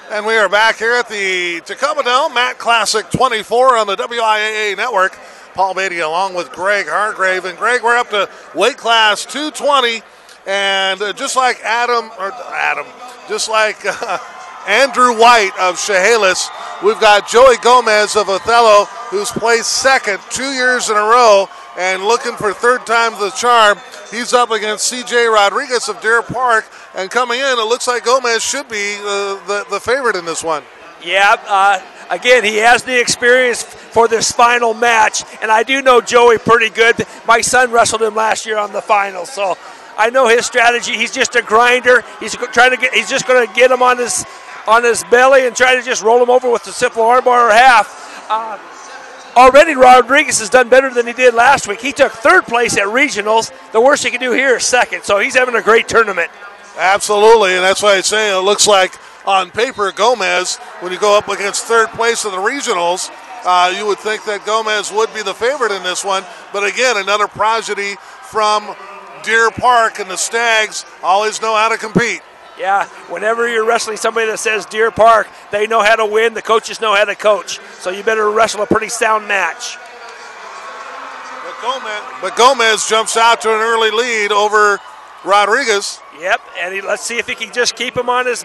And we are back here at the Tacoma Dome, Matt Classic 24 on the WIAA network. Paul Beatty along with Greg Hargrave. And Greg, we're up to weight class 220. And just like Andrew White of Chehalis, we've got Joey Gomez of Othello, who's placed second 2 years in a row and looking for third time's the charm. He's up against C.J. Rodriguez of Deer Park. And coming in, it looks like Gomez should be the favorite in this one. Yeah, again, he has the experience for this final match. And I do know Joey pretty good. My son wrestled him last year on the finals, so I know his strategy. He's just a grinder. He's just going to get him on his belly and try to just roll him over with the simple armbar or half. Already Rodriguez has done better than he did last week. He took third place at regionals. The worst he can do here is second, so he's having a great tournament. Absolutely, and that's why I say it looks like on paper Gomez, when you go up against third place in the regionals, you would think that Gomez would be the favorite in this one. But again, another prodigy from Deer Park, and the Stags always know how to compete. Yeah, whenever you're wrestling somebody that says Deer Park, they know how to win. The coaches know how to coach. So you better wrestle a pretty sound match. But Gomez jumps out to an early lead over Rodriguez. Yep, and let's see if he can just keep him on his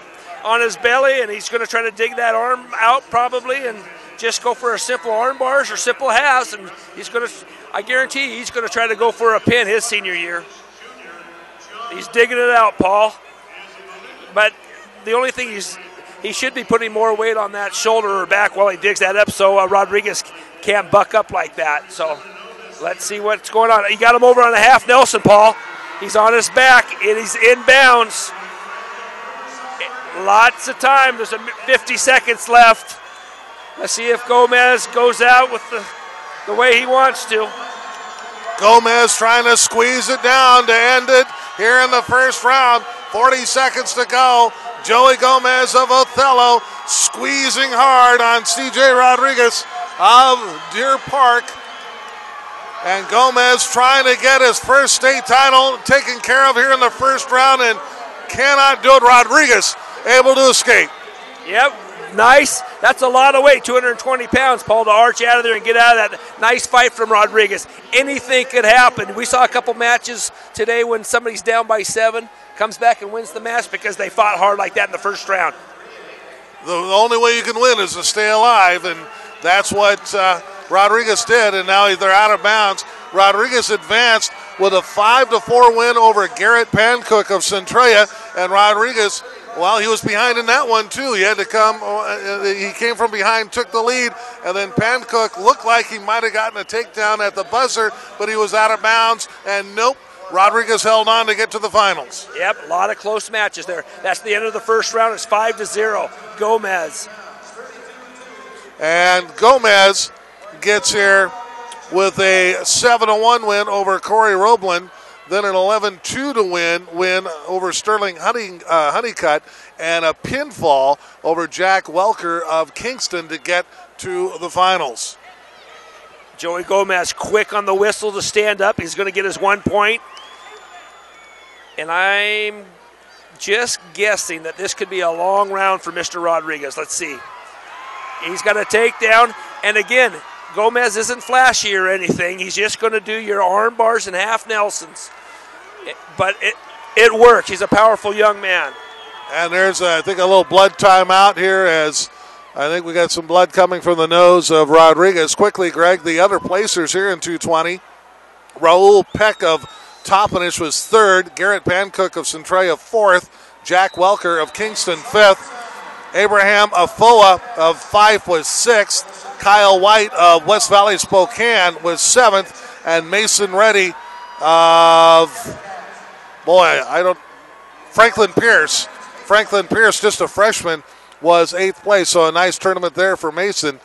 belly, and he's going to try to dig that arm out probably and just go for a simple arm bars or simple halves, and I guarantee he's going to try to go for a pin his senior year. He's digging it out, Paul. But the only thing he should be putting more weight on that shoulder or back while he digs that up so Rodriguez can't buck up like that. So let's see what's going on. He got him over on a half Nelson, Paul. He's on his back, and he's inbounds. Lots of time. There's 50 seconds left. Let's see if Gomez goes out with the way he wants to. Gomez trying to squeeze it down to end it here in the first round. 40 seconds to go. Joey Gomez of Othello squeezing hard on C.J. Rodriguez of Deer Park. And Gomez trying to get his first state title taken care of here in the first round and cannot do it. Rodriguez able to escape. Yep, nice. That's a lot of weight, 220 pounds, Paul, to arch out of there and get out of that. Nice fight from Rodriguez. Anything could happen. We saw a couple matches today when somebody's down by 7, comes back and wins the match because they fought hard like that in the first round. The only way you can win is to stay alive, and that's what Rodriguez did, and now they're out of bounds. Rodriguez advanced with a 5-4 win over Garrett Pancook of Centralia, and Rodriguez, well, he was behind in that one too. He had to come, he came from behind, took the lead, and then Pancook looked like he might have gotten a takedown at the buzzer, but he was out of bounds, and nope, Rodriguez held on to get to the finals. Yep, a lot of close matches there. That's the end of the first round. It's 5-0, Gomez. And Gomez gets here with a 7-1 win over Corey Roblin, then an 11-2 win over Sterling Honeycutt, and a pinfall over Jack Welker of Kingston to get to the finals. Joey Gomez quick on the whistle to stand up. He's going to get his 1 point. And I'm just guessing that this could be a long round for Mr. Rodriguez. Let's see. He's got a takedown. And again, Gomez isn't flashy or anything. He's just going to do your arm bars and half Nelsons. But it works. He's a powerful young man. And there's, I think, a little blood timeout here as I think we got some blood coming from the nose of Rodriguez. Quickly, Greg, the other placers here in 220. Raul Peck of Toppenish was third. Garrett Pancook of Centralia fourth. Jack Welker of Kingston fifth. Abraham Afoa of Fife was sixth. Kyle White of West Valley Spokane was seventh. And Mason Reddy of, Franklin Pierce. Franklin Pierce, just a freshman, was eighth place. So a nice tournament there for Mason.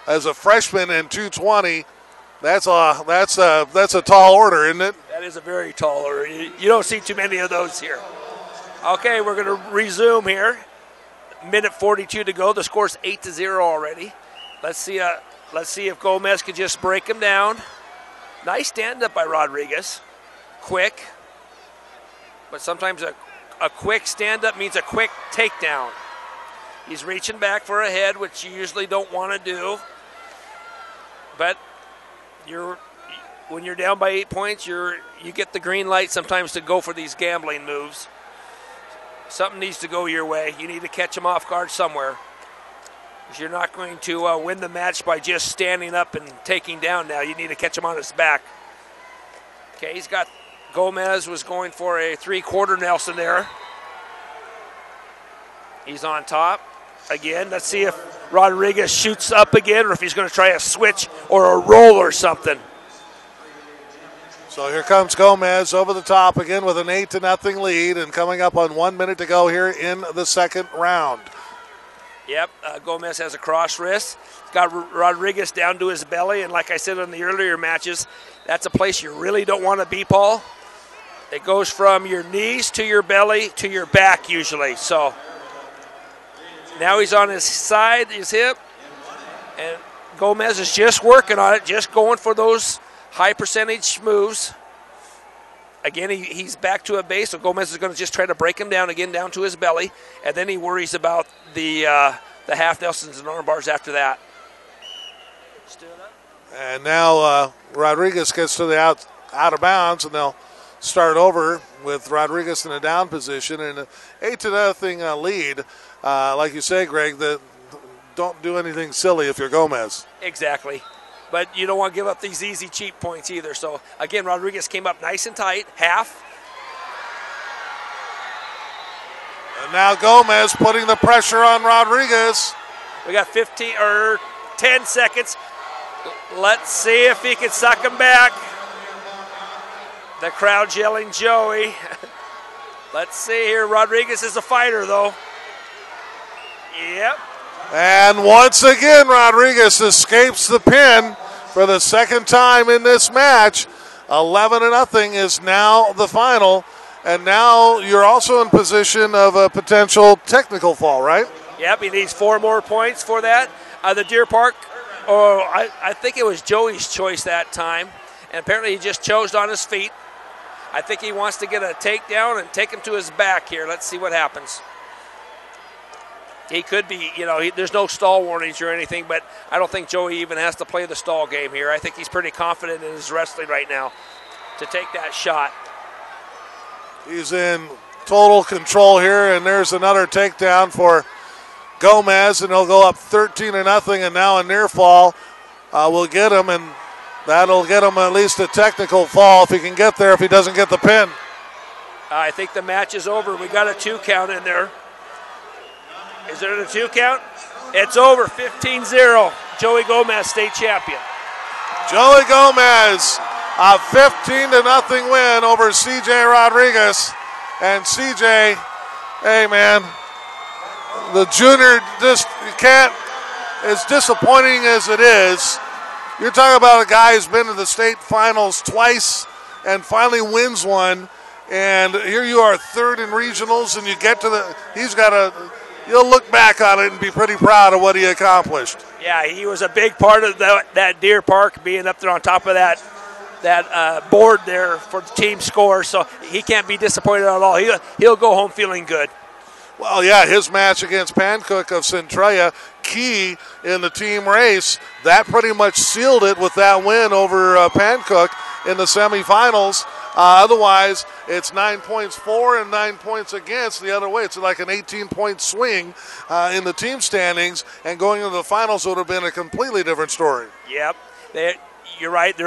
As a freshman in 220, that's a tall order, isn't it? That is a very tall order. You don't see too many of those here. Okay, we're going to resume here. Minute 42 to go. The score's 8-0 already. Let's see if Gomez can just break him down. Nice stand-up by Rodriguez. Quick. But sometimes a quick stand-up means a quick takedown. He's reaching back for a head, which you usually don't want to do. But when you're down by 8 points, you get the green light sometimes to go for these gambling moves. Something needs to go your way. You need to catch him off guard somewhere. Because you're not going to win the match by just standing up and taking down now. You need to catch him on his back. Okay, he's got Gomez was going for a 3/4 Nelson there. He's on top. Again, let's see if Rodriguez shoots up again or if he's going to try a switch or a roll or something. So here comes Gomez over the top again with an 8-0 lead and coming up on 1 minute to go here in the second round. Yep, Gomez has a cross wrist. He's got Rodriguez down to his belly, and like I said in the earlier matches, that's a place you really don't want to be, Paul. It goes from your knees to your belly to your back usually. So now he's on his side, his hip, and Gomez is just working on it, just going for those high percentage moves. Again, he's back to a base, so Gomez is going to just try to break him down again, down to his belly, and then he worries about the half Nelsons and arm bars after that. And now Rodriguez gets to the out of bounds, and they'll start over with Rodriguez in a down position and an 8-0 lead. Like you say, Greg, don't do anything silly if you're Gomez. Exactly. But you don't want to give up these easy, cheap points either. So, again, Rodriguez came up nice and tight, half. And now Gomez putting the pressure on Rodriguez. We got 10 seconds. Let's see if he can suck him back. The crowd's yelling Joey. Let's see here. Rodriguez is a fighter, though. Yep. And once again, Rodriguez escapes the pin for the second time in this match. 11-0 is now the final. And now you're also in position of a potential technical fall, right? Yep, he needs 4 more points for that. The Deer Park, I think it was Joey's choice that time. And apparently he just chose on his feet. I think he wants to get a takedown and take him to his back here. Let's see what happens. He could be, there's no stall warnings or anything, but I don't think Joey even has to play the stall game here. I think he's pretty confident in his wrestling right now to take that shot. He's in total control here, and there's another takedown for Gomez, and he'll go up 13-0, and now a near fall will get him, and that'll get him at least a technical fall if he can get there, if he doesn't get the pin. I think the match is over. We got a 2 count in there. Is there a 2 count? It's over, 15-0. Joey Gomez, state champion. Joey Gomez, a 15-0 win over CJ Rodriguez. And CJ, hey man, the junior just, you can't, as disappointing as it is, you're talking about a guy who's been to the state finals twice and finally wins one. And here you are, 3rd in regionals, and you get to you'll look back on it and be pretty proud of what he accomplished. Yeah, he was a big part of that Deer Park, being up there on top of that board there for the team score. So he can't be disappointed at all. He'll go home feeling good. Well, yeah, his match against Pancook of Centralia, key in the team race, that pretty much sealed it with that win over Pancook in the semifinals. Otherwise, it's 9 points for and 9 points against the other way. It's like an 18-point swing in the team standings, and going into the finals would have been a completely different story. Yep, you're right.